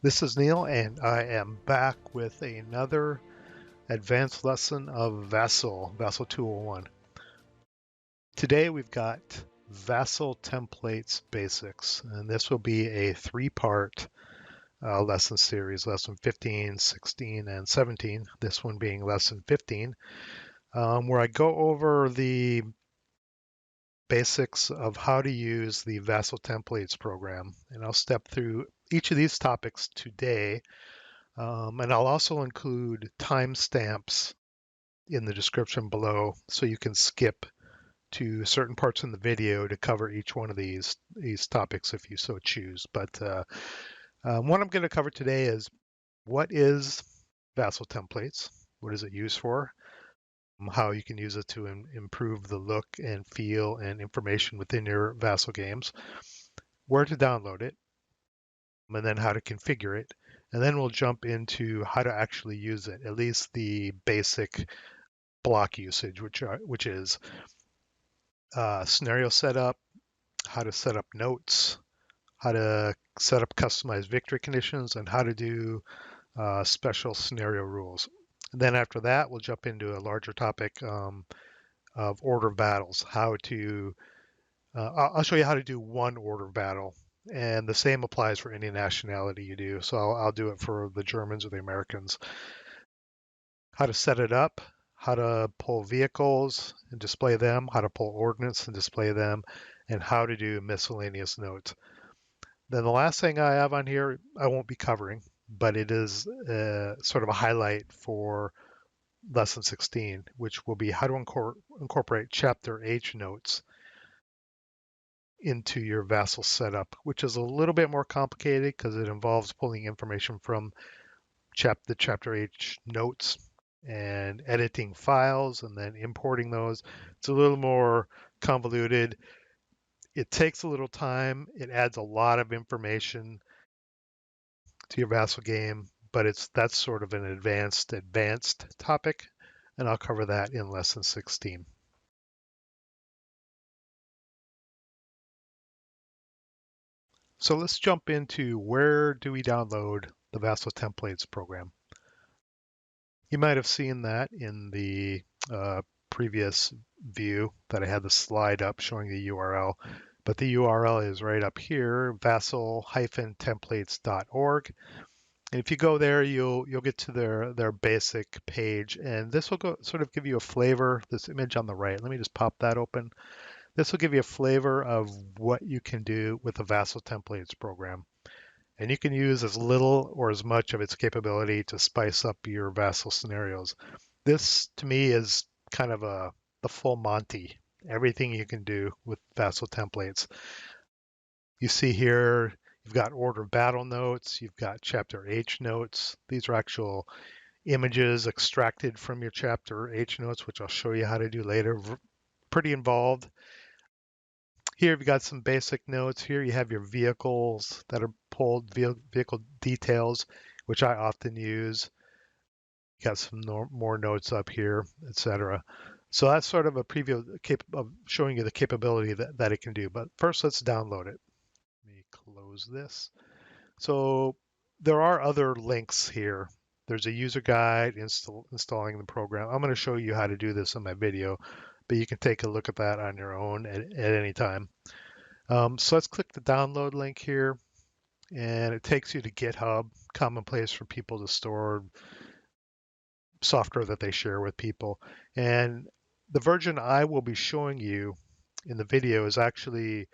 This is Neil, and I am back with another advanced lesson of VASSL 201. Today we've got VASSL Templates Basics, and this will be a three-part lesson series, lesson 15, 16, and 17, this one being lesson 15, where I go over the basics of how to use the VASSL Templates program, and I'll step through each of these topics today. And I'll also include timestamps in the description below so you can skip to certain parts in the video to cover each one of these topics if you so choose. But what I'm going to cover today is what is VASSL Templates, what is it used for, how you can use it to improve the look and feel and information within your VASSL games, where to download it, and then how to configure it. And then we'll jump into how to actually use it, at least the basic block usage, which is scenario setup, how to set up notes, how to set up customized victory conditions, and how to do special scenario rules. And then after that, we'll jump into a larger topic of order battles. I'll show you how to do one order battle, and the same applies for any nationality you do. So I'll do it for the Germans or the Americans. How to set it up, how to pull vehicles and display them, how to pull ordnance and display them, and how to do miscellaneous notes. Then the last thing I have on here, I won't be covering, but it is sort of a highlight for lesson 16, which will be how to incorporate chapter H notes into your VASSL setup, which is a little bit more complicated because it involves pulling information from the chapter H notes and editing files and then importing those. It's a little more convoluted. It takes a little time. It adds a lot of information to your VASSL game, but that's sort of an advanced topic, and I'll cover that in lesson 16. So let's jump into where do we download the VASSL Templates program. You might have seen that in the previous view that I had the slide up showing the URL, but the URL is right up here, vassal-templates.org. And if you go there, you'll get to their basic page, and this will sort of give you a flavor. This image on the right, let me just pop that open. This will give you a flavor of what you can do with the VASSL Templates program. And you can use as little or as much of its capability to spice up your VASSL scenarios. This, to me, is kind of the full Monty, everything you can do with VASSL templates. You see here, you've got order battle notes, you've got chapter H notes. These are actual images extracted from your chapter H notes, which I'll show you how to do later. Pretty involved. Here you've got some basic notes. Here you have your vehicles that are pulled, vehicle details, which I often use. You got some more notes up here, etc. So that's sort of a preview of showing you the capability that it can do. But first, let's download it. Let me close this. So there are other links here. There's a user guide installing the program. I'm going to show you how to do this in my video, but you can take a look at that on your own at any time. So let's click the download link here, and it takes you to GitHub, common place for people to store software that they share with people. And the version I will be showing you in the video is actually,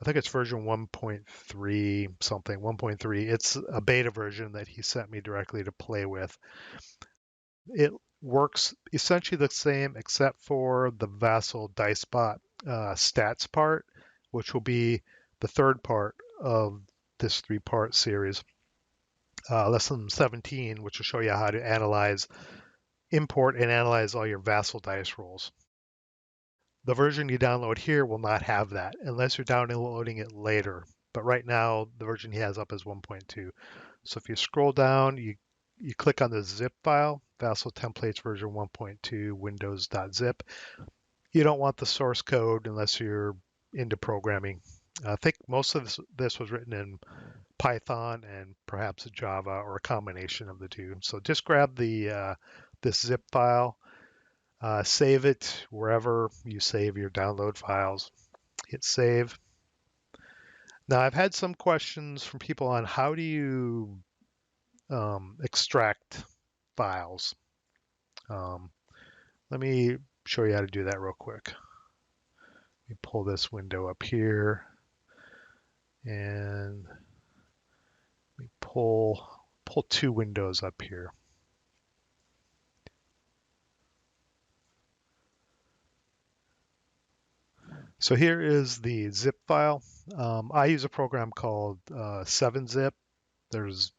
I think it's version 1.3 something, 1.3. It's a beta version that he sent me directly to play with. It works essentially the same except for the VASSL DiceBot stats part, which will be the third part of this three-part series. Lesson 17, which will show you how to import and analyze all your VASSL dice rolls. The version you download here will not have that unless you're downloading it later. But right now, the version he has up is 1.2. So if you scroll down, you click on the zip file, VASSL templates version 1.2 windows.zip. You don't want the source code unless you're into programming. I think most of this was written in Python and perhaps Java or a combination of the two. So just grab this zip file, save it wherever you save your download files. Hit save. Now I've had some questions from people on how do you extract files. Let me show you how to do that real quick. Let me pull this window up here and let me pull two windows up here. So here is the zip file. I use a program called 7-zip. There's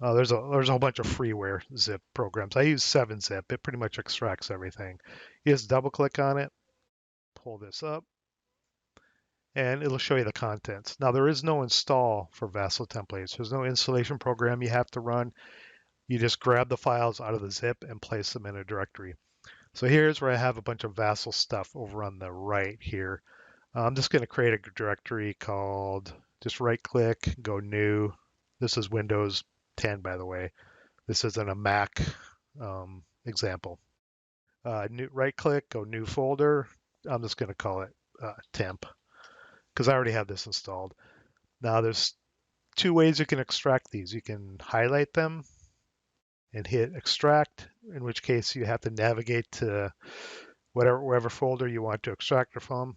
there's a whole bunch of freeware zip programs. I use 7-zip. It pretty much extracts everything. You just double click on it, pull this up, and it'll show you the contents. Now there is no install for VASSL templates. There's no installation program you have to run. You just grab the files out of the zip and place them in a directory. So here's where I have a bunch of VASSL stuff over on the right here. I'm just going to create a directory called, just right click, go new. This is Windows 10, by the way. This isn't a Mac example. Right click, go new folder. I'm just going to call it temp because I already have this installed. Now there's two ways you can extract these. You can highlight them and hit extract, in which case you have to navigate to wherever folder you want to extract it from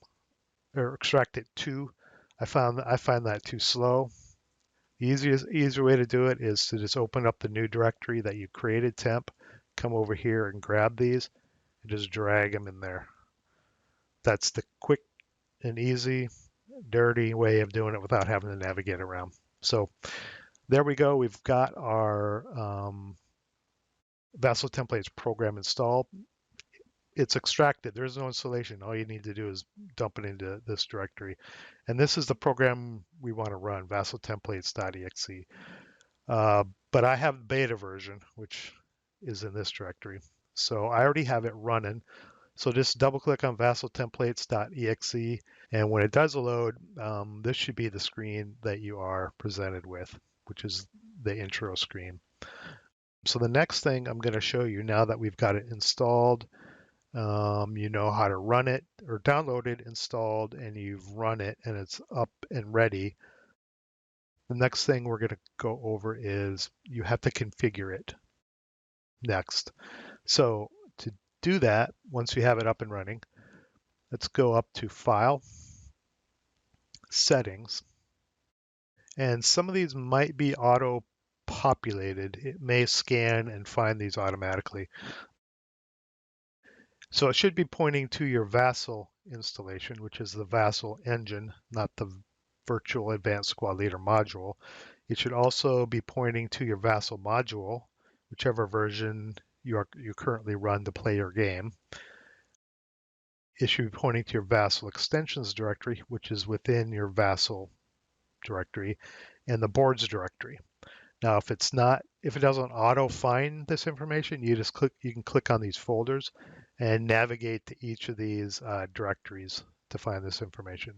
or extract it to. I find that too slow. The easier way to do it is to just open up the new directory that you created, temp, come over here and grab these and just drag them in there. That's the quick and easy, dirty way of doing it without having to navigate around. So there we go. We've got our VASSL templates program installed. It's extracted. There's no installation. All you need to do is dump it into this directory. And this is the program we want to run, vassaltemplates.exe. But I have beta version, which is in this directory. So I already have it running. So just double click on vassaltemplates.exe. And when it does load, this should be the screen that you are presented with, which is the intro screen. So the next thing I'm going to show you now that we've got it installed, you know how to run it or download it, installed, and you've run it and it's up and ready. The next thing we're going to go over is you have to configure it next. So to do that, once we have it up and running, let's go up to File, Settings, and some of these might be auto-populated. It may scan and find these automatically. So it should be pointing to your VASSL installation, which is the VASSL engine, not the virtual advanced squad leader module. It should also be pointing to your VASSL module, whichever version you currently run to play your game. It should be pointing to your VASSL extensions directory, which is within your VASSL directory, and the boards directory. Now, if it doesn't auto find this information, you can click on these folders and navigate to each of these directories to find this information.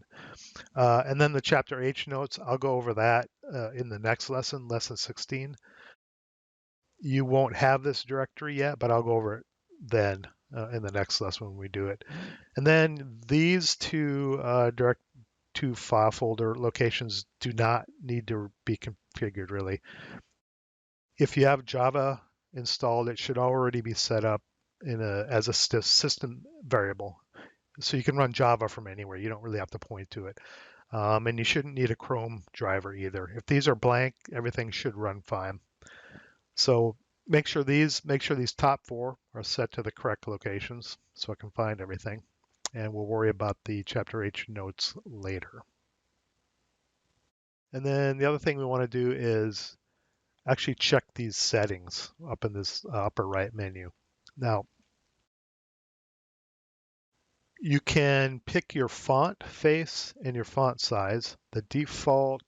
And then the chapter H notes, I'll go over that in the next lesson, lesson 16. You won't have this directory yet, but I'll go over it then in the next lesson when we do it. And then these two file folder locations do not need to be configured really. If you have Java installed, it should already be set up as a system variable. So you can run Java from anywhere. You don't really have to point to it. And you shouldn't need a Chrome driver either. If these are blank, everything should run fine. So make sure these top four are set to the correct locations so I can find everything. And we'll worry about the chapter H notes later. And then the other thing we want to do is actually check these settings up in this upper right menu. Now, you can pick your font face and your font size. The default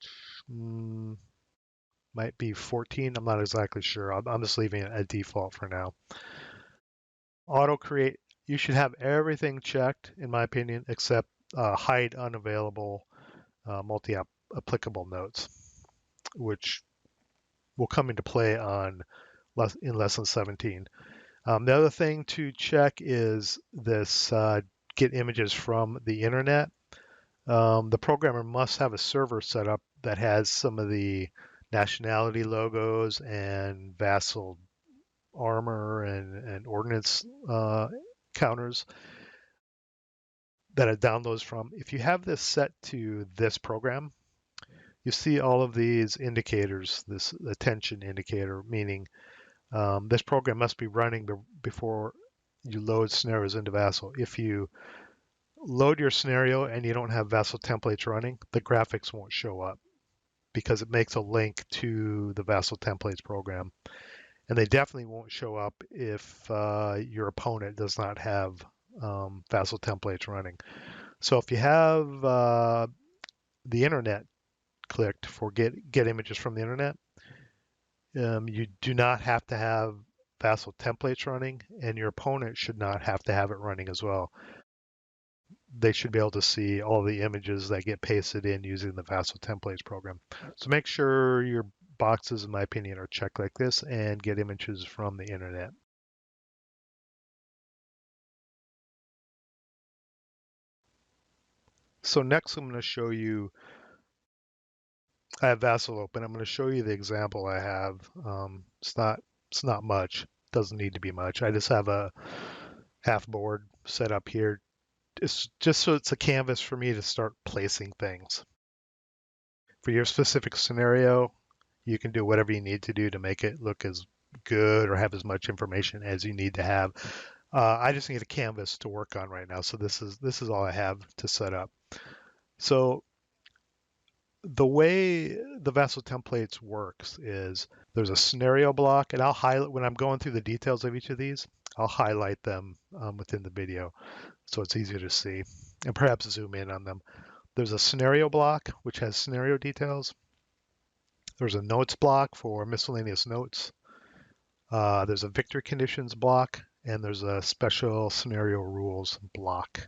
might be 14. I'm not exactly sure. I'm just leaving it at default for now. Auto create, you should have everything checked, in my opinion, except hide unavailable multi-applicable notes. which will come into play in lesson 17. The other thing to check is this get images from the internet. The programmer must have a server set up that has some of the nationality logos and VASSL armor and ordnance counters that it downloads from. If you have this set to this program, you see all of these indicators, this attention indicator, meaning this program must be running before you load scenarios into VASSL. If you load your scenario and you don't have VASSL templates running, the graphics won't show up because it makes a link to the VASSL templates program. And they definitely won't show up if your opponent does not have VASSL templates running. So if you have the internet clicked for get images from the internet, you do not have to have VASSL templates running, and your opponent should not have to have it running as well. They should be able to see all the images that get pasted in using the VASSL templates program. So make sure your boxes, in my opinion, are checked like this and get images from the internet. So next I'm going to show you, I have VASSL open. I'm going to show you the example I have. It's not much. Doesn't need to be much. I just have a half board set up here. It's just so it's a canvas for me to start placing things. For your specific scenario, you can do whatever you need to do to make it look as good or have as much information as you need to have. I just need a canvas to work on right now, so this is all I have to set up. So the way the VASSL templates works is there's a scenario block, and I'll highlight when I'm going through the details of each of these. I'll highlight them within the video so it's easier to see, and perhaps zoom in on them. There's a scenario block which has scenario details. There's a notes block for miscellaneous notes. There's a victory conditions block, and there's a special scenario rules block.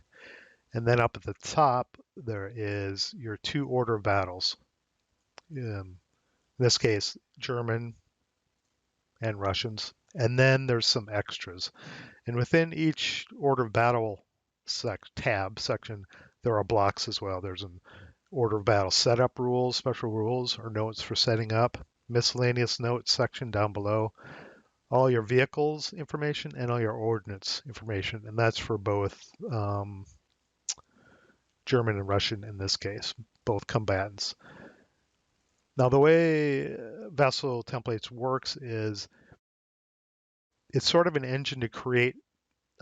And then up at the top, there is your two order of battles. In this case, German and Russians. And then there's some extras. And within each order of battle section, there are blocks as well. There's an order of battle setup rules, special rules, or notes for setting up, miscellaneous notes section down below, all your vehicles information, and all your ordnance information. And that's for both German and Russian in this case, both combatants. Now, the way VASSL templates works is it's sort of an engine to create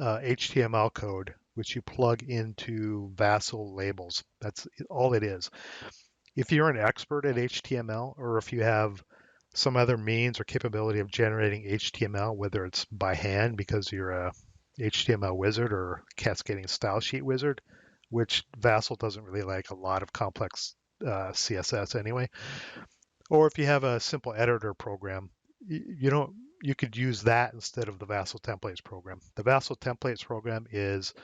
HTML code, which you plug into VASSL labels. That's all it is. If you're an expert at HTML, or if you have some other means or capability of generating HTML, whether it's by hand because you're a HTML wizard or cascading style sheet wizard, which VASSL doesn't really like a lot of complex CSS anyway, or if you have a simple editor program, you could use that instead of the VASSL templates program. The VASSL templates program is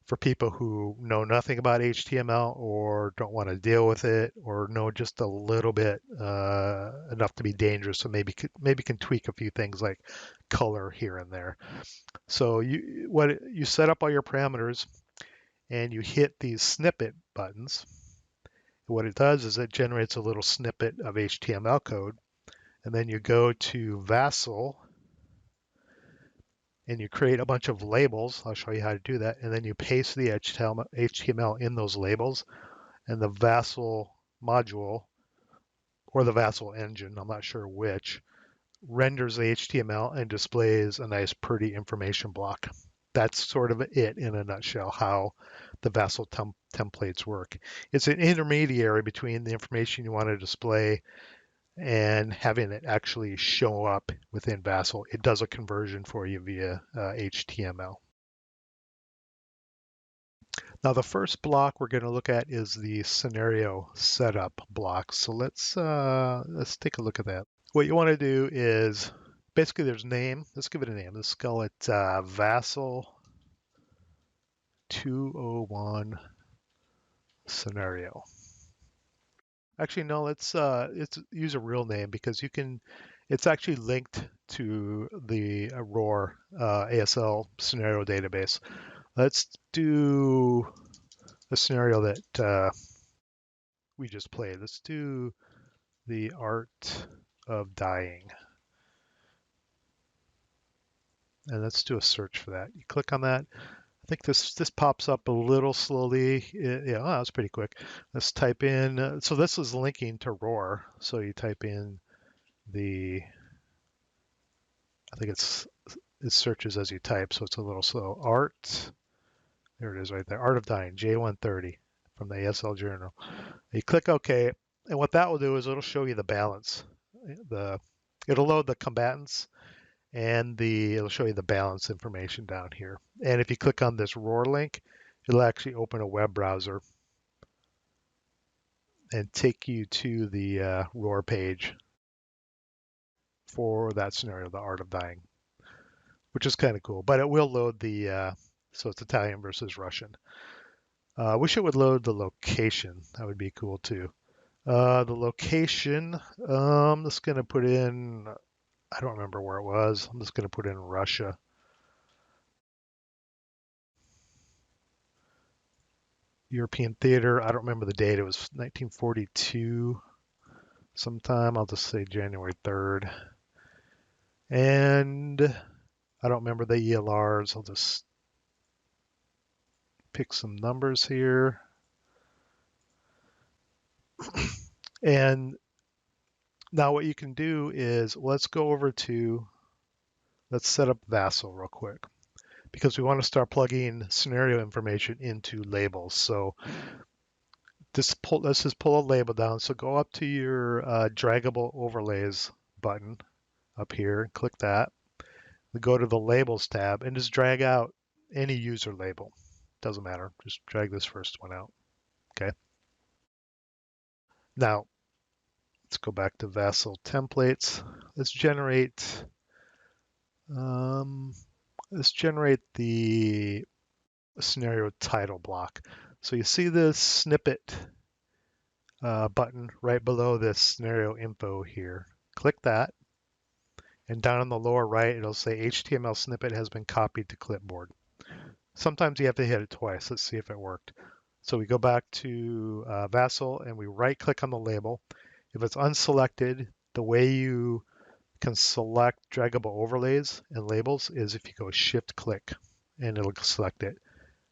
for people who know nothing about HTML or don't want to deal with it or know just a little bit enough to be dangerous, so maybe can tweak a few things like color here and there. So you set up all your parameters and you hit these snippet buttons. What it does is it generates a little snippet of HTML code, and then you go to VASSL and you create a bunch of labels. I'll show you how to do that. And then you paste the HTML in those labels, and the VASSL module or the VASSL engine, I'm not sure which, renders the HTML and displays a nice pretty information block. That's sort of it in a nutshell, how the VASSL templates work. It's an intermediary between the information you want to display and having it actually show up within VASSL. It does a conversion for you via HTML. Now, the first block we're going to look at is the scenario setup block. So let's take a look at that. What you want to do is basically there's name. Let's give it a name. Let's call it VASSL 201 scenario. Actually, no, let's use a real name because it's actually linked to the Aurora ASL scenario database. Let's do a scenario that we just played. Let's do the art of dying. And let's do a search for that. You click on that. I think this pops up a little slowly. Yeah, oh, that was pretty quick. Let's type in. So this is linking to Roar. So you type in the. I think it searches as you type, so it's a little slow. Art. There it is right there. Art of Dying, J130 from the ASL Journal. You click OK, and what that will do is it'll show you the balance. It'll load the combatants and it'll show you the balance information down here. And if you click on this Roar link, it'll actually open a web browser and take you to the Roar page for that scenario, the Art of Dying, which is kind of cool. But it will load so it's Italian versus Russian. Wish it would load the location. That would be cool too. The location, I'm just going to put in, I don't remember where it was. I'm just going to put in Russia. European theater. I don't remember the date. It was 1942 sometime. I'll just say January 3rd. And I don't remember the ELRs. I'll just pick some numbers here. And now what you can do is let's set up VASSL real quick because we want to start plugging scenario information into labels. So let's just pull a label down. So go up to your draggable overlays button up here, click that. We go to the labels tab and just drag out any user label. Doesn't matter. Just drag this first one out. Okay. Now let's go back to VASSAL templates. Let's generate the scenario title block. So you see this snippet button right below this scenario info here. Click that, and down in the lower right, it'll say HTML snippet has been copied to clipboard. Sometimes you have to hit it twice. Let's see if it worked. So we go back to VASSAL and we right click on the label. If it's unselected, the way you can select draggable overlays and labels is if you go shift click and it'll select it.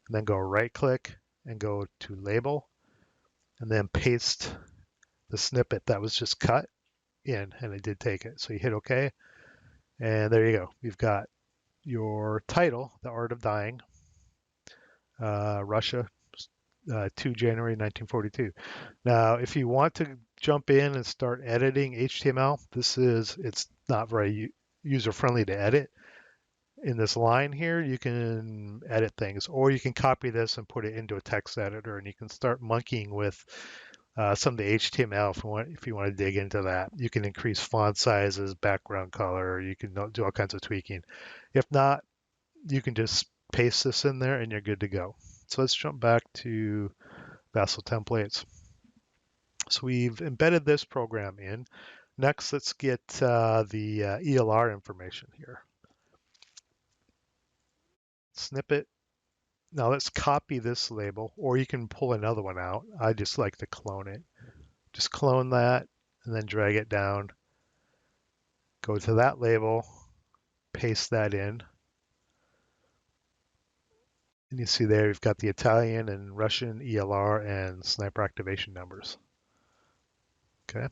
And then go right click and go to label and then paste the snippet that was just cut in, and it did take it. So you hit OK, and there you go. You've got your title, The Art of Dying, Russia, 2 January 1942. Now, if you want to jump in and start editing HTML, it's not very user friendly to edit. In this line here, you can edit things, or you can copy this and put it into a text editor, and you can start monkeying with some of the HTML if you want to dig into that. You can increase font sizes, background color, you can do all kinds of tweaking. If not, you can just paste this in there and you're good to go. So let's jump back to VASSAL templates. So we've embedded this program in. Next, let's get the ELR information here. Snippet. Now let's copy this label, or you can pull another one out. I just like to clone it. Just clone that and then drag it down. Go to that label, paste that in. And you see there we've got the Italian and Russian ELR and sniper activation numbers. Okay.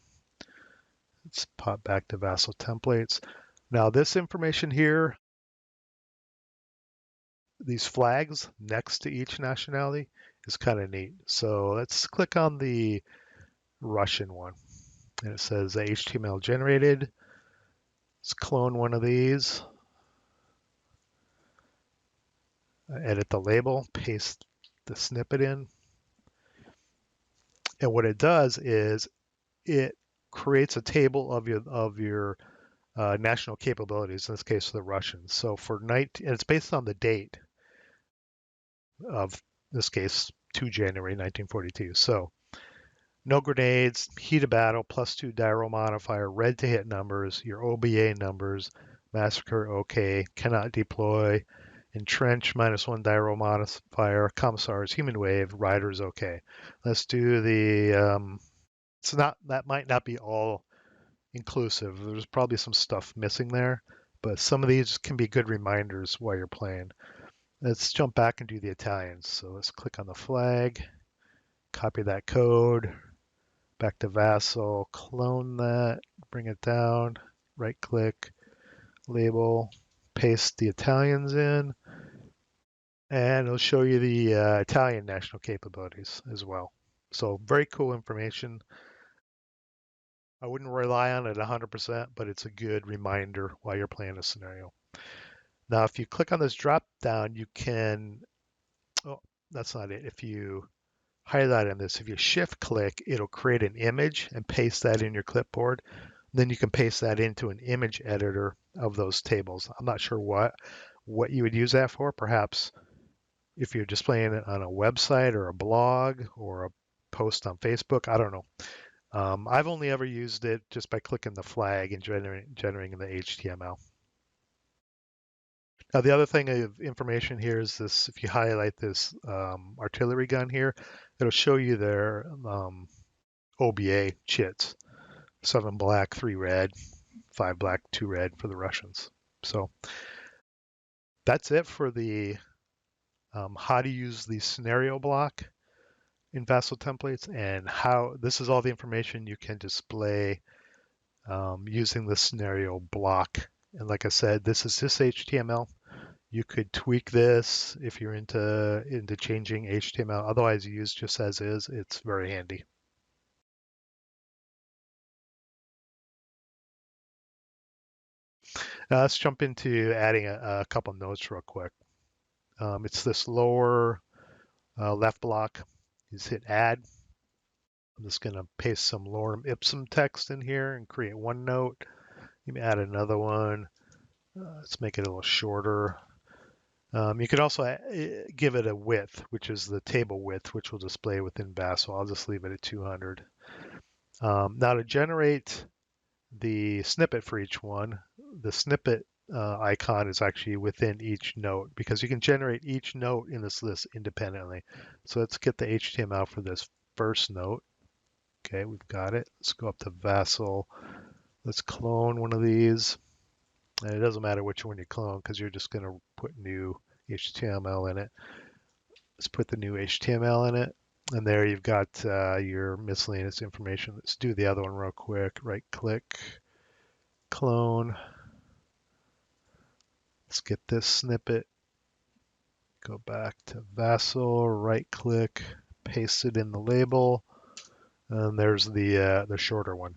Let's pop back to VASSAL templates. Now this information here, these flags next to each nationality is kind of neat. So let's click on the Russian one. And it says HTML generated. Let's clone one of these. Edit the label, paste the snippet in. And what it does is it creates a table of your national capabilities, in this case the Russians. So and it's based on the date of, in this case, 2 January 1942. So No grenades, heat of battle, +2 die roll modifier, red to hit numbers, your OBA numbers, massacre okay, cannot deploy, entrench -1 die roll modifier, commissars, human wave, riders okay. Let's do the, it's not, that might not be all inclusive. There's probably some stuff missing there, but some of these can be good reminders while you're playing. Let's jump back and do the Italians. So let's click on the flag, copy that code, back to VASSAL, clone that, bring it down, right click, label, paste the Italians in, and it'll show you the Italian national capabilities as well. So very cool information. I wouldn't rely on it 100%, but it's a good reminder while you're playing a scenario. Now, if you click on this drop down, you can, oh, that's not it. If you highlight on this, if you shift click, it'll create an image and paste that in your clipboard. Then you can paste that into an image editor of those tables. I'm not sure what you would use that for. Perhaps if you're displaying it on a website or a blog or a post on Facebook, I don't know. I've only ever used it just by clicking the flag and generating the HTML. Now, the other thing of information here is this, if you highlight this artillery gun here, it'll show you their OBA chits. 7 black, 3 red, 5 black, 2 red for the Russians. So that's it for the how to use the scenario block in VASSAL templates, and how this is all the information you can display using the scenario block. And like I said, this is just HTML. You could tweak this if you're into changing HTML. Otherwise, you use just as is. It's very handy. Now let's jump into adding a couple notes real quick. It's this lower left block. You just hit add. I'm just going to paste some lorem ipsum text in here and create one note. Let me add another one. Let's make it a little shorter. You could also give it a width, which is the table width, which will display within VASSAL. I'll just leave it at 200. Now to generate the snippet for each one, the snippet icon is actually within each note, because you can generate each note in this list independently. So let's get the HTML for this first note. Okay, we've got it. Let's go up to VASSAL. Let's clone one of these. And it doesn't matter which one you clone, because you're just going to put new HTML in it. Let's put the new HTML in it. And there you've got your miscellaneous information. Let's do the other one real quick. Right click, clone. Let's get this snippet. Go back to VASSAL, right click, paste it in the label. And there's the shorter one.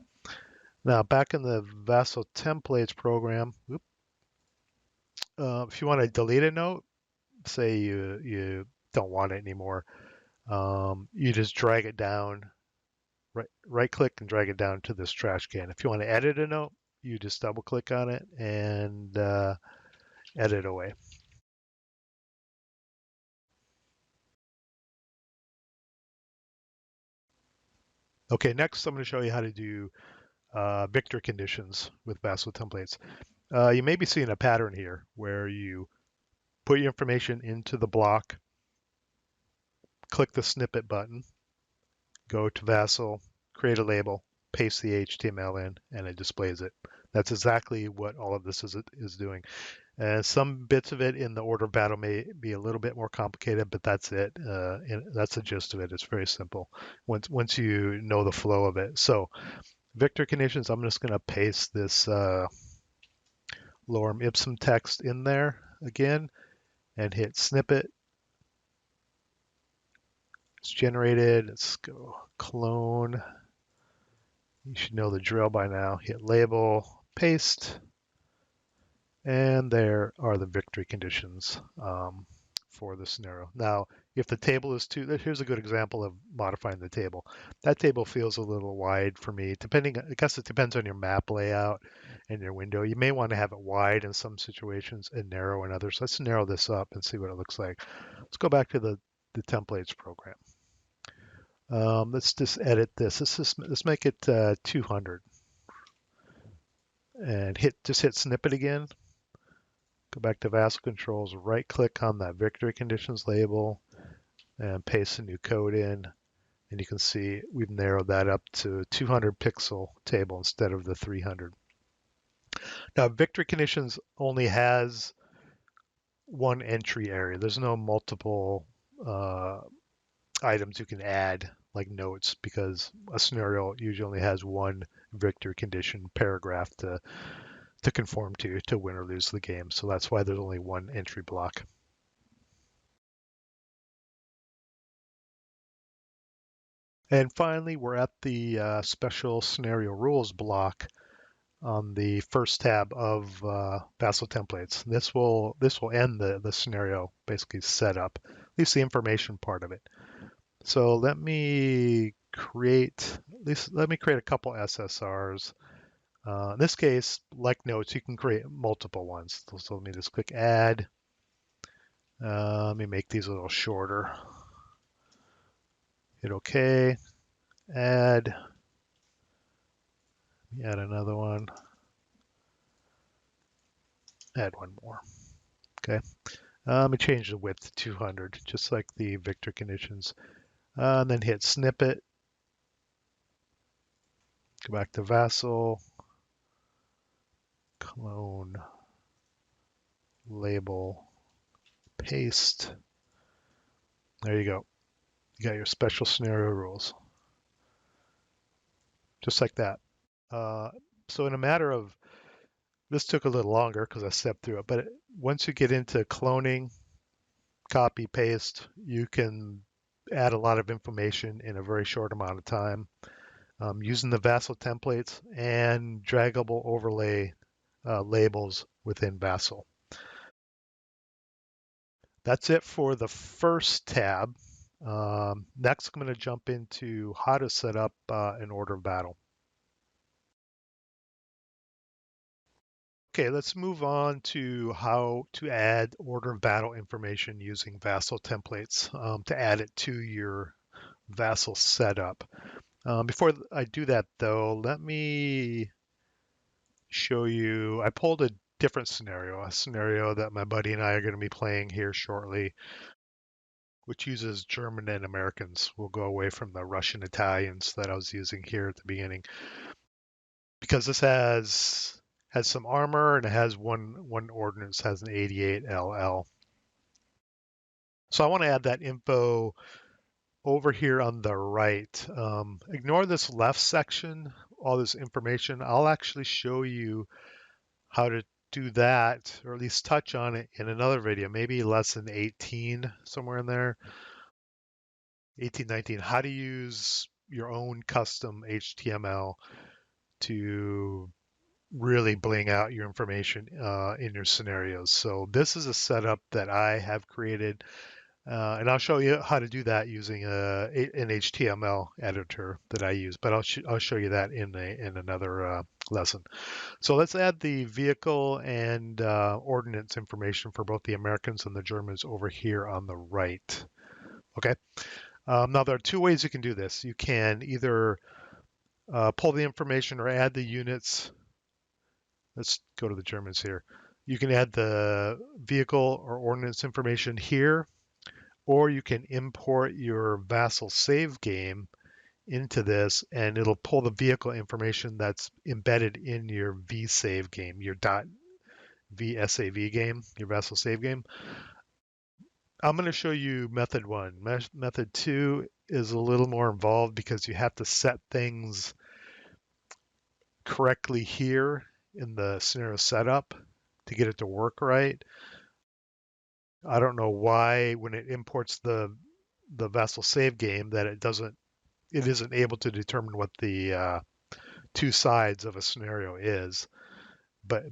Now back in the VASSAL templates program, if you want to delete a note, say you don't want it anymore, you just drag it down, right click and drag it down to this trash can. If you want to edit a note, you just double click on it and edit away. Okay, next I'm going to show you how to do victor conditions with VASSAL templates. You may be seeing a pattern here where you put your information into the block, click the snippet button, go to VASSAL, create a label, paste the HTML in, and it displays it. That's exactly what all of this is doing. And some bits of it in the order of battle may be a little bit more complicated, but that's it. And that's the gist of it. It's very simple once you know the flow of it. So victor conditions, I'm just going to paste this lorem ipsum text in there again and hit snippet. It's generated. Let's go clone. You should know the drill by now. Hit label, paste, and there are the victory conditions for the scenario. Now, if the table is too, here's a good example of modifying the table. That table feels a little wide for me. I guess it depends on your map layout and your window. You may want to have it wide in some situations and narrow in others. Let's narrow this up and see what it looks like. Let's go back to the templates program. Let's just edit this. Let's make it 200 and just hit snippet again. Go back to VASL controls, right click on that victory conditions label and paste a new code in. And you can see we've narrowed that up to 200 pixel table instead of the 300. Now, victory conditions only has one entry area. There's no multiple items you can add, like notes, because a scenario usually only has one victory condition paragraph to conform to win or lose the game. So that's why there's only one entry block. And finally, we're at the special scenario rules block on the first tab of VASSAL templates. This will end the scenario basically setup, at least the information part of it. So let me create a couple SSRs. In this case, like notes, you can create multiple ones. So let me just click add. Let me make these a little shorter. Hit OK. Add. Add another one. Add one more. Okay. Let me change the width to 200, just like the victor conditions. And then hit snippet. Go back to VASSAL. Clone. Label. Paste. There you go. You got your special scenario rules. Just like that. So in a matter of, this took a little longer because I stepped through it, but once you get into cloning, copy, paste, you can add a lot of information in a very short amount of time using the VASSAL templates and draggable overlay labels within VASSAL. That's it for the first tab. Next, I'm going to jump into how to set up an order of battle. Okay, let's move on to how to add order of battle information using VASSAL templates to add it to your VASSAL setup. Before I do that, though, let me show you. I pulled a different scenario, a scenario that my buddy and I are going to be playing here shortly, which uses German and Americans. We'll go away from the Russian Italians that I was using here at the beginning, because this has some armor and it has one ordnance, has an 88 LL. So I want to add that info over here on the right. Ignore this left section, all this information. I'll actually show you how to do that, or at least touch on it in another video, maybe lesson 18, somewhere in there. 18, 19, how to use your own custom HTML to really bling out your information in your scenarios. So this is a setup that I have created, and I'll show you how to do that using an HTML editor that I use, but I'll show you that in another lesson. So let's add the vehicle and ordnance information for both the Americans and the Germans over here on the right. Okay. Now there are two ways you can do this. You can either pull the information or add the units. Let's go to the Germans here. You can add the vehicle or ordnance information here, or you can import your VASSAL save game into this, and it'll pull the vehicle information that's embedded in your VSave game, your .VSAV game, your VASSAL save game. I'm going to show you method one. Method two is a little more involved because you have to set things correctly here in the scenario setup to get it to work right. I don't know why when it imports the VASSAL save game that it isn't able to determine what the two sides of a scenario is, but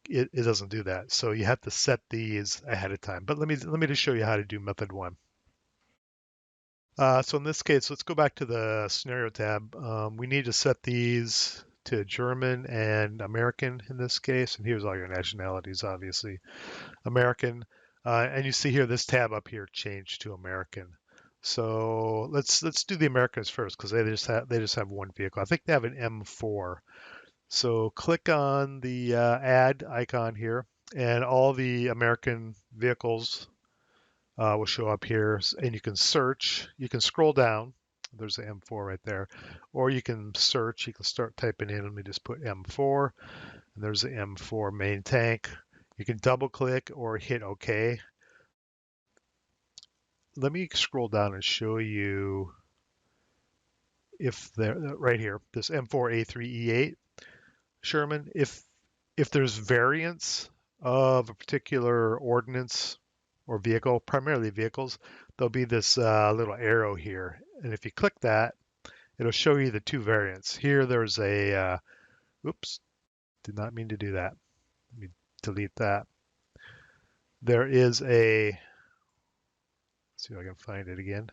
it doesn't do that. So you have to set these ahead of time. But let me just show you how to do method one. So in this case, let's go back to the scenario tab. We need to set these to German and American in this case. And here's all your nationalities, obviously. American. And you see here, this tab up here changed to American. So let's do the Americans first because they just have one vehicle. I think they have an M4. So click on the add icon here, and all the American vehicles will show up here, and you can search. You can scroll down. There's the M4 right there, or you can search. You can start typing in. Let me just put M4, and there's the M4 main tank. You can double click or hit OK. Let me scroll down and show you if they're right here. This M4A3E8 Sherman. If there's variants of a particular ordnance or vehicle, primarily vehicles, there'll be this little arrow here. And if you click that, it'll show you the two variants. Here there's a, oops, did not mean to do that. Let me delete that. There is a, let's see if I can find it again.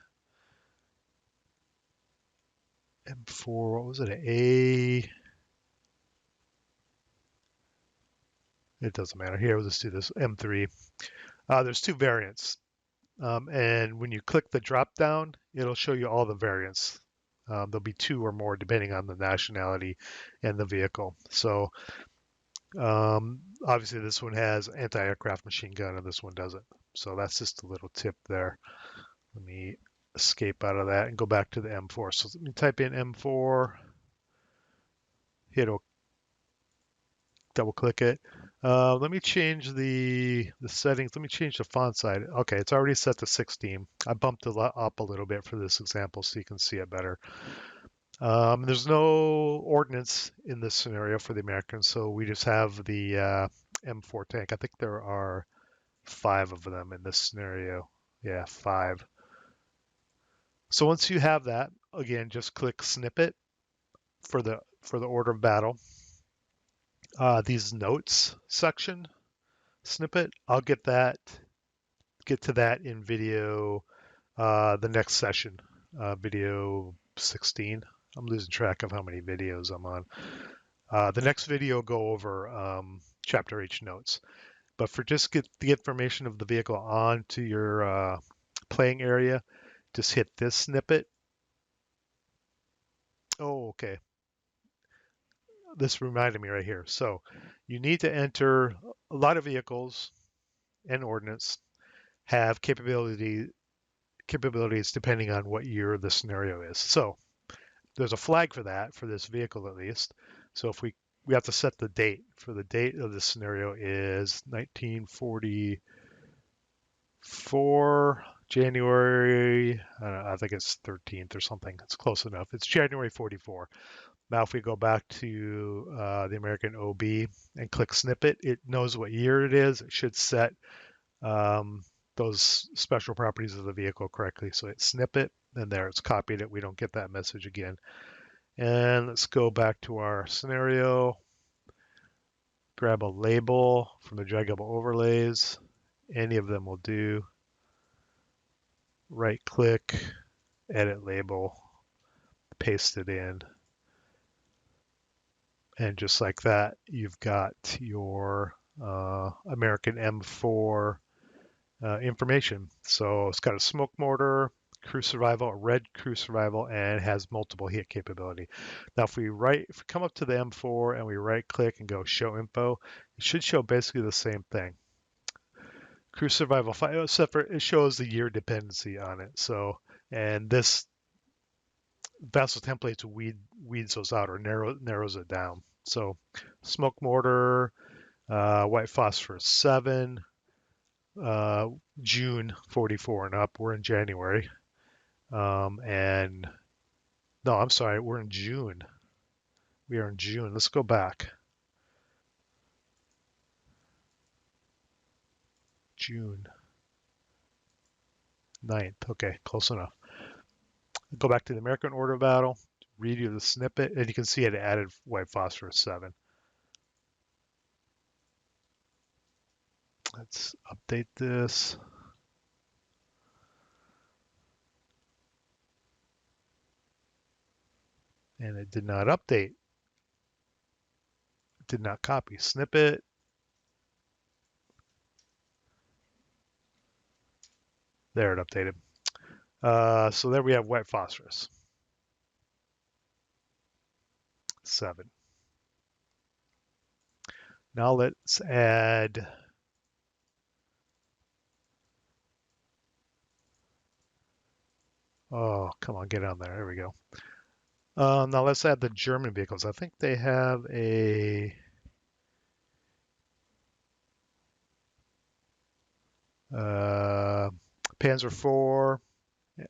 M4, what was it? It doesn't matter. Here, we'll just do this. M3. There's two variants. And when you click the drop down, it'll show you all the variants. There'll be two or more depending on the nationality and the vehicle. So obviously this one has anti-aircraft machine gun and this one doesn't. So that's just a little tip there. Let me escape out of that and go back to the M4. So let me type in M4, hit OK, double click it. Let me change the settings. Let me change the font size. Okay, it's already set to 16. I bumped it up a little bit for this example so you can see it better. There's no ordnance in this scenario for the Americans, so we just have the M4 tank. I think there are 5 of them in this scenario. Yeah, 5. So once you have that, again, just click snippet for the order of battle. These notes section snippet, I'll get to that in video the next session, video 16. I'm losing track of how many videos I'm on. The next video go over chapter H notes, but for just get the information of the vehicle onto your playing area, just hit this snippet. Oh, okay. This reminded me right here. So you need to enter a lot of vehicles and ordnance have capabilities depending on what year the scenario is. So there's a flag for that for this vehicle at least. So if we have to set the date. For the date of this scenario is 1944 January. I think it's 13th or something. It's close enough. It's January 44. Now if we go back to the American OB and click snippet, it knows what year it is. It should set those special properties of the vehicle correctly. So it's snippet, and there it's copied it. We don't get that message again. And let's go back to our scenario. Grab a label from the draggable overlays. Any of them will do. Right click, edit label, paste it in. And just like that, you've got your American M4 information. So it's got a smoke mortar, crew survival, a red crew survival, and has multiple hit capability. Now, if we come up to the M4 and we right click and go show info, it should show basically the same thing. Crew survival 5, except for it shows the year dependency on it. So, and this VASSL templates weeds those out or narrows it down. So, smoke mortar, white phosphorus 7, June 44 and up. We're in January. And no, I'm sorry, we're in June. We are in June. Let's go back. June 9th. Okay, close enough. Go back to the American order of battle, read you the snippet, and you can see it added white phosphorus 7. Let's update this. And it did not update. It did not copy. Snippet. There, it updated. So there we have white phosphorus, 7. Now let's add oh, come on, get on there. There we go. Now let's add the German vehicles. I think they have a Panzer IV,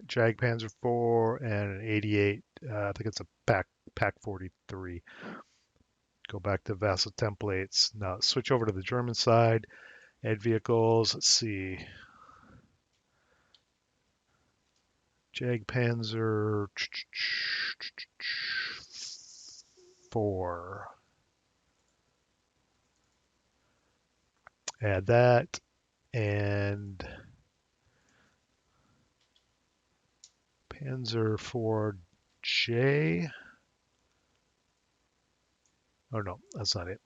Jag Panzer IV, and an 88. I think it's a Pack 43. Go back to VASL templates. Now switch over to the German side. Add vehicles. Let's see. Jag Panzer 4. Add that. And Panzer 4J. Oh no, that's not it.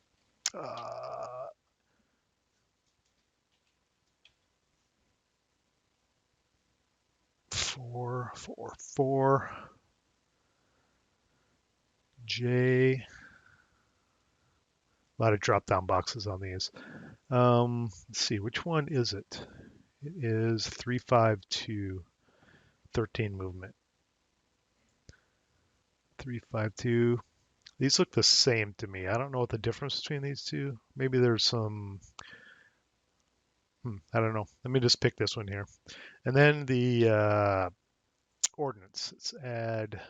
4J. A lot of drop down boxes on these. Let's see, which one is it? It is 352, 13 movement. 352. These look the same to me. I don't know what the difference between these two. Maybe there's some. I don't know. Let me just pick this one here. And then the ordnance. Let's add.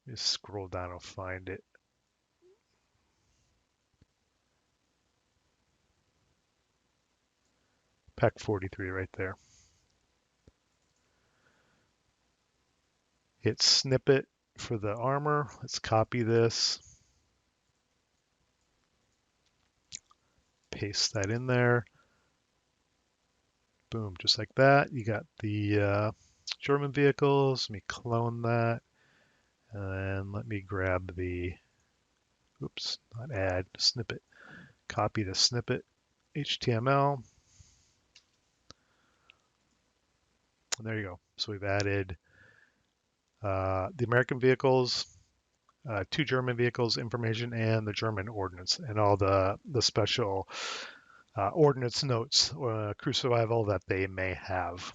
Just scroll down and find it. Pack 43 right there. Hit snippet for the armor. Let's copy this. Paste that in there. Boom, just like that. You got the German vehicles. Let me clone that. And let me grab the, oops, not add, snippet. Copy the snippet, HTML. And there you go. So we've added the American vehicles, 2 German vehicles information, and the German ordnance, and all the special ordnance notes, crew survival that they may have.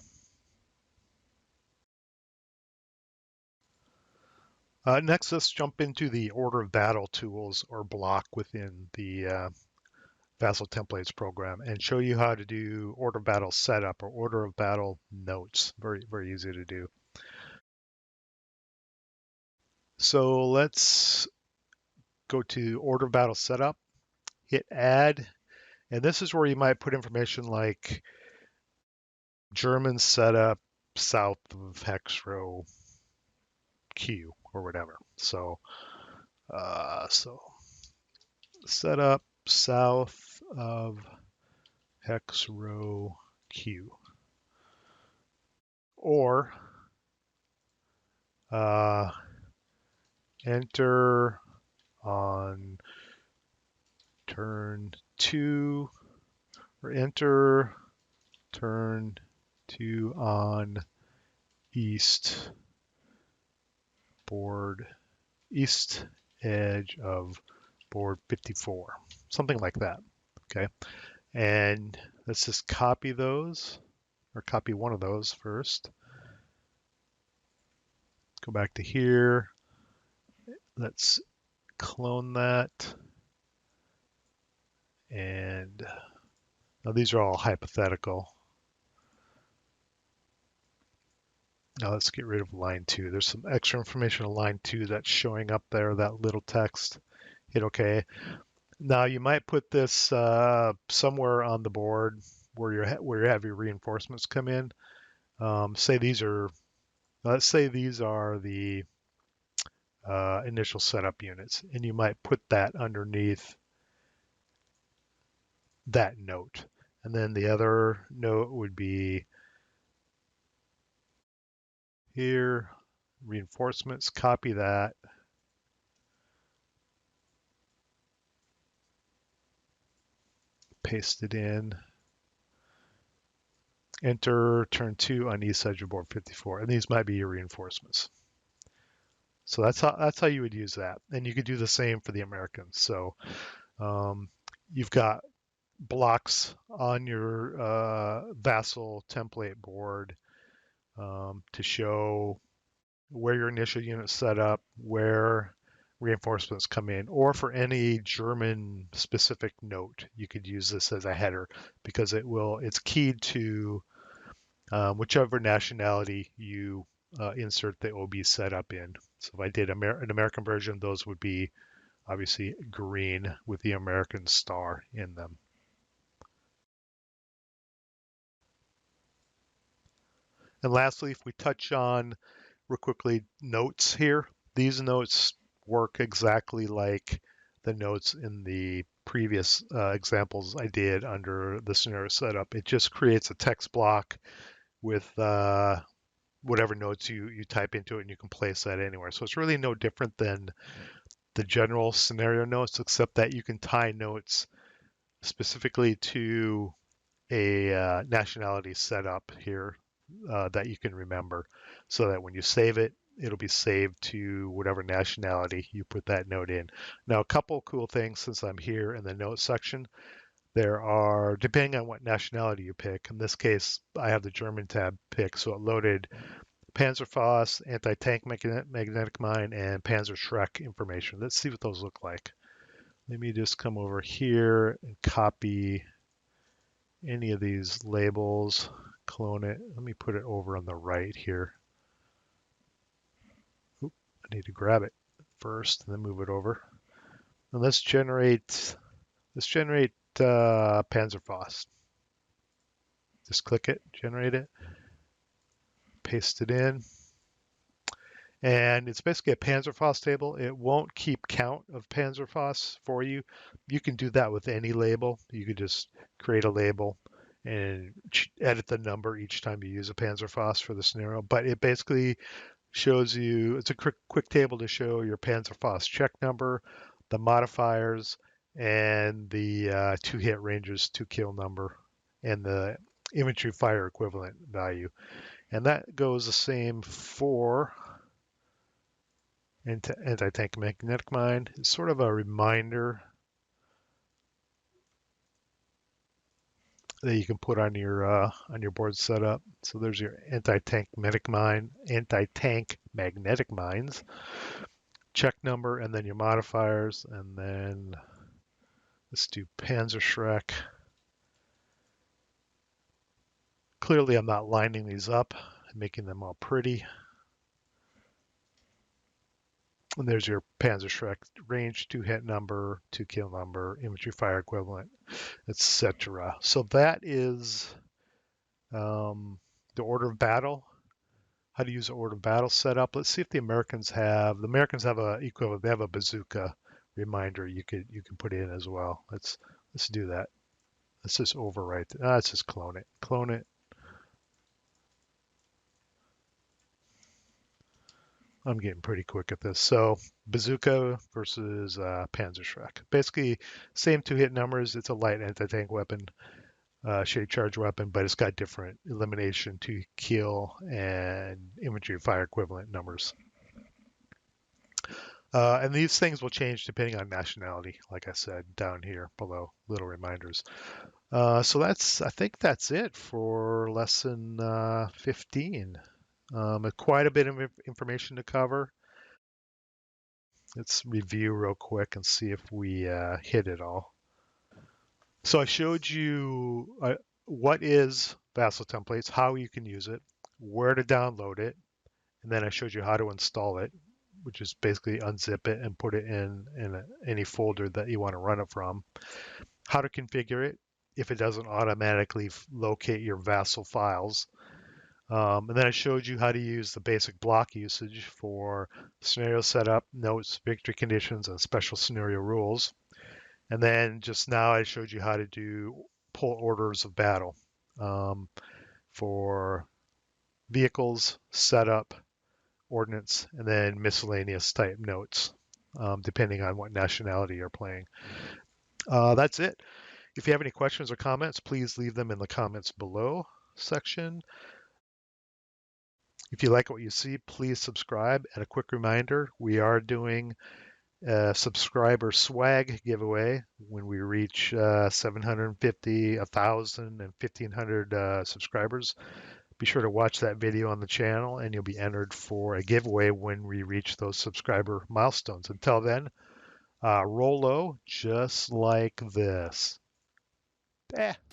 Next, let's jump into the order of battle tools or block within the VASL templates program and show you how to do order of battle setup or order of battle notes. Very, very easy to do. So let's go to order of battle setup, hit add, and this is where you might put information like German setup south of hex row Q or whatever. So setup south of hex row Q, or enter on turn 2, or enter turn 2 on east board, east edge of board 54, something like that. Okay, and let's just copy those, or copy one of those first. Go back to here. Let's clone that. And now these are all hypothetical. Now let's get rid of line 2. There's some extra information on line 2 that's showing up there, that little text. Hit OK. Now you might put this somewhere on the board where you have your reinforcements come in. Say these are, let's say these are the initial setup units, and you might put that underneath that note. And then the other note would be here, reinforcements, copy that. Paste it in. enter turn 2 on east side of board 54, and these might be your reinforcements. So that's how you would use that, and you could do the same for the Americans. So you've got blocks on your VASSL template board to show where your initial unit's set up, where reinforcements come in, or for any German specific note, you could use this as a header because it's keyed to whichever nationality you insert the OB setup in. So if I did an American version, those would be obviously green with the American star in them. And lastly, if we touch on real quickly notes here, these notes work exactly like the notes in the previous examples I did under the scenario setup. It just creates a text block with whatever notes you type into it, and you can place that anywhere. So it's really no different than the general scenario notes, except that you can tie notes specifically to a nationality setup here that you can remember, so that when you save it, it'll be saved to whatever nationality you put that note in. Now, a couple cool things since I'm here in the notes section. There are, depending on what nationality you pick, in this case, I have the German tab picked, so it loaded Panzerfaust, anti-tank magnetic mine, and Panzerschreck information. Let's see what those look like. Let me just come over here and copy any of these labels, clone it. Let me put it over on the right here. Oop, I need to grab it first and then move it over. And let's generate Panzerfaust. Just click it, generate it, paste it in. And it's basically a Panzerfaust table. It won't keep count of Panzerfausts for you. You can do that with any label. You could just create a label and edit the number each time you use a Panzerfaust for the scenario. But it basically shows you, it's a quick table to show your Panzerfaust check number, the modifiers, and the 2-hit ranges, 2-kill number, and the infantry fire equivalent value. And that goes the same for anti-tank magnetic mine. It's sort of a reminder that you can put on your board setup. So there's your anti-tank magnetic mines, check number, and then your modifiers, and then let's do Panzerschreck. Clearly, I'm not lining these up and making them all pretty. And there's your Panzerschreck range, 2-hit number, 2-kill number, infantry fire equivalent, etc. So that is the order of battle. How to use the order of battle setup. Let's see if the Americans have a equivalent. They have a bazooka reminder you can put in as well. Let's do that. Let's just overwrite it. Let's just clone it. Clone it. I'm getting pretty quick at this. So bazooka versus Panzerschreck. Basically, same 2-hit numbers. It's a light anti-tank weapon, shade charge weapon, but it's got different elimination, 2-kill, and infantry fire equivalent numbers. And these things will change depending on nationality, like I said, down here below, little reminders. So I think that's it for lesson 15. Quite a bit of information to cover. Let's review real quick and see if we hit it all. So I showed you what is VASSL templates, how you can use it, where to download it, and then I showed you how to install it, which is basically unzip it and put it in any folder that you want to run it from. How to configure it if it doesn't automatically locate your VASSL files. And then I showed you how to use the basic block usage for scenario setup, notes, victory conditions, and special scenario rules. And then just now I showed you how to do pull orders of battle for vehicles, setup, ordnance, and then miscellaneous type notes, depending on what nationality you're playing. That's it. If you have any questions or comments, please leave them in the comments below. section. If you like what you see, please subscribe. And a quick reminder, we are doing a subscriber swag giveaway when we reach 750, 1,000, and 1,500 subscribers. Be sure to watch that video on the channel and you'll be entered for a giveaway when we reach those subscriber milestones. Until then, roll low just like this.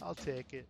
I'll take it.